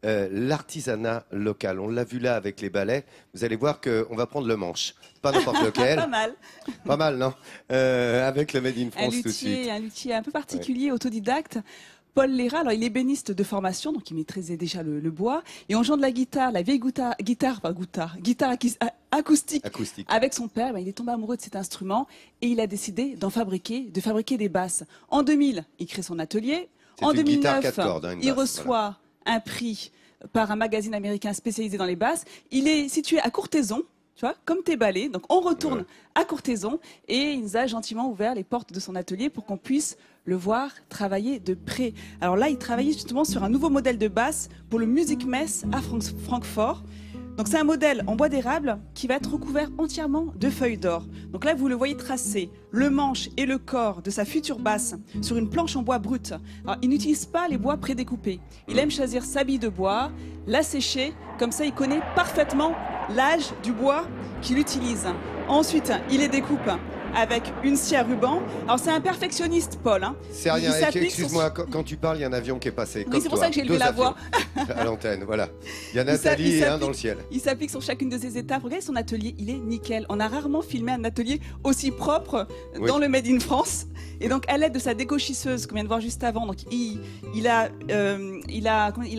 l'artisanat local. On l'a vu là avec les balais. Vous allez voir qu'on va prendre le manche. Pas n'importe lequel. Pas mal. Pas mal, non avec le Made in France tout de suite. Un luthier un peu particulier, autodidacte. Paul Léra, alors il est ébéniste de formation, donc il maîtrisait déjà le bois. Et en jouant de la guitare, la vieille guitare acoustique, avec son père, il est tombé amoureux de cet instrument et il a décidé de fabriquer des basses. En 2000, il crée son atelier. En 2009, il reçoit un prix par un magazine américain spécialisé dans les basses. Il est situé à Courthézon. Tu vois, comme tes balais. Donc, on retourne à Courthézon et il nous a gentiment ouvert les portes de son atelier pour qu'on puisse le voir travailler de près. Alors là, il travaillait justement sur un nouveau modèle de basse pour le Music Mess à Francfort. Donc, c'est un modèle en bois d'érable qui va être recouvert entièrement de feuilles d'or. Donc là, vous le voyez tracer le manche et le corps de sa future basse sur une planche en bois brut. Alors, il n'utilise pas les bois prédécoupés. Il aime choisir sa bille de bois, la sécher, comme ça, il connaît parfaitement l'âge du bois qu'il utilise. Ensuite, il les découpe avec une scie à ruban. Alors c'est un perfectionniste, Paul. Hein. C'est rien, excuse-moi, quand tu parles, il y a un avion qui est passé. Oui, c'est pour ça que j'ai levé la voix. À l'antenne, voilà. Il y a Nathalie et un dans le ciel. Il s'applique sur chacune de ces étapes. Regardez son atelier, il est nickel. On a rarement filmé un atelier aussi propre dans le Made in France. Et donc à l'aide de sa décochisseuse qu'on vient de voir juste avant, donc il a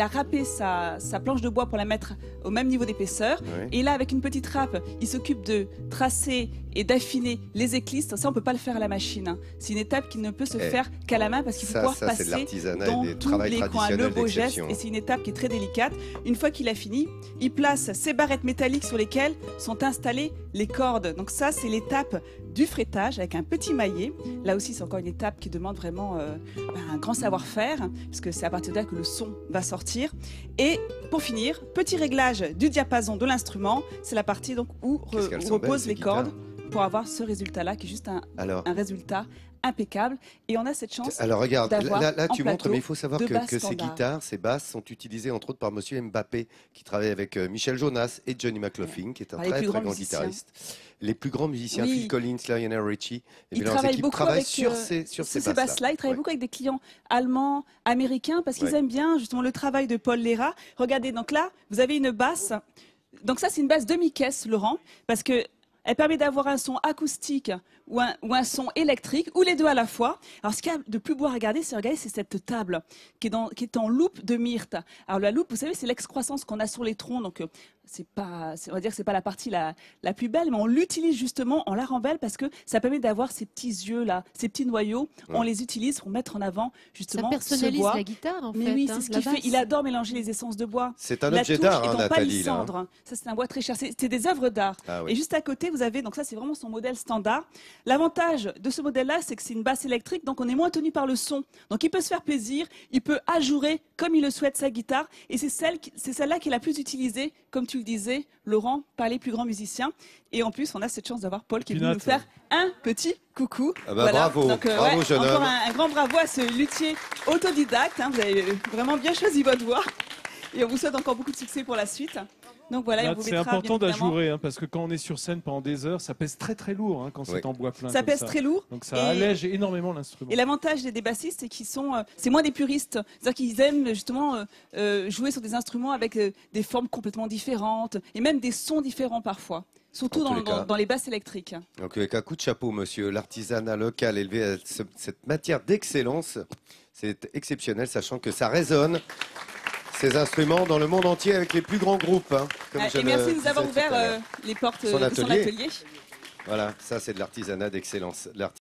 râpé sa planche de bois pour la mettre au même niveau d'épaisseur. Et là, avec une petite râpe, il s'occupe de tracer et d'affiner les éclisses. Ça, on peut pas le faire à la machine. C'est une étape qui ne peut se faire qu'à la main parce qu'il faut pouvoir passer dans tous les coins, le beau geste. Et c'est une étape qui est très délicate. Une fois qu'il a fini, il place ses barrettes métalliques sur lesquelles sont installées les cordes. Donc ça, c'est l'étape du frettage avec un petit maillet. Là aussi, c'est encore une étape qui demande vraiment un grand savoir-faire puisque c'est à partir de là que le son va sortir. Et pour finir, petit réglage du diapason de l'instrument. C'est la partie donc où reposent les cordes pour avoir ce résultat-là qui est juste un résultat impeccable. Et on a cette chance. Alors regarde, là tu montres, mais il faut savoir que ces standard. guitares, ces basses sont utilisées entre autres par Monsieur Mbappé, qui travaille avec Michel Jonas et Johnny McLaughlin, qui est un très grand guitariste. Les plus grands musiciens, Phil Collins, Lionel Richie, et leurs équipes travaillent sur ces basses-là. Ils travaillent beaucoup avec des clients allemands, américains, parce qu'ils aiment bien justement le travail de Paul Léra. Regardez, donc là, vous avez une basse. Donc ça, c'est une basse demi-caisse, Laurent, parce que elle permet d'avoir un son acoustique ou un son électrique, ou les deux à la fois. Alors, ce qu'il y a de plus beau à regarder, c'est cette table qui est en loupe de myrte. Alors, la loupe, vous savez, c'est l'excroissance qu'on a sur les troncs. Donc, on va dire que c'est pas la partie la plus belle, mais on l'utilise justement, on la rend belle parce que ça permet d'avoir ces petits yeux-là, ces petits noyaux. On les utilise pour mettre en avant justement ça personnalise ce bois. la guitare, en fait. Mais oui, c'est ce qu'il fait. Il adore mélanger les essences de bois. C'est un objet d'art, Nathalie. Ça, c'est un bois très cher. C'est des œuvres d'art. Et juste à côté, vous avez, donc ça, c'est vraiment son modèle standard. L'avantage de ce modèle-là, c'est que c'est une basse électrique, donc on est moins tenu par le son. Donc il peut se faire plaisir, il peut ajourer comme il le souhaite sa guitare, et c'est celle-là qui est la plus utilisée, comme tu le disais, Laurent, par les plus granrands musiciens. Et en plus, on a cette chance d'avoir Paul qui est venu nous faire un petit coucou. Bravo, donc, bravo jeune homme. Encore un grand bravo à ce luthier autodidacte. Vous avez vraiment bien choisi votre voix. Et on vous souhaite encore beaucoup de succès pour la suite. Donc voilà, c'est important d'ajourer, parce que quand on est sur scène pendant des heures, ça pèse très très lourd quand c'est en bois plein. Ça pèse très lourd. Donc ça allège énormément l'instrument. Et l'avantage des bassistes, c'est qu'ils c'est moins des puristes. C'est-à-dire qu'ils aiment justement jouer sur des instruments avec des formes complètement différentes et même des sons différents parfois. Surtout dans les basses électriques. Donc avec un coup de chapeau, monsieur, l'artisanat local élevé à cette matière d'excellence, c'est exceptionnel, sachant que ça résonne. Ces instruments dans le monde entier avec les plus grands groupes. Et merci de nous avoir ouvert les portes de son atelier. Voilà, ça c'est de l'artisanat d'excellence.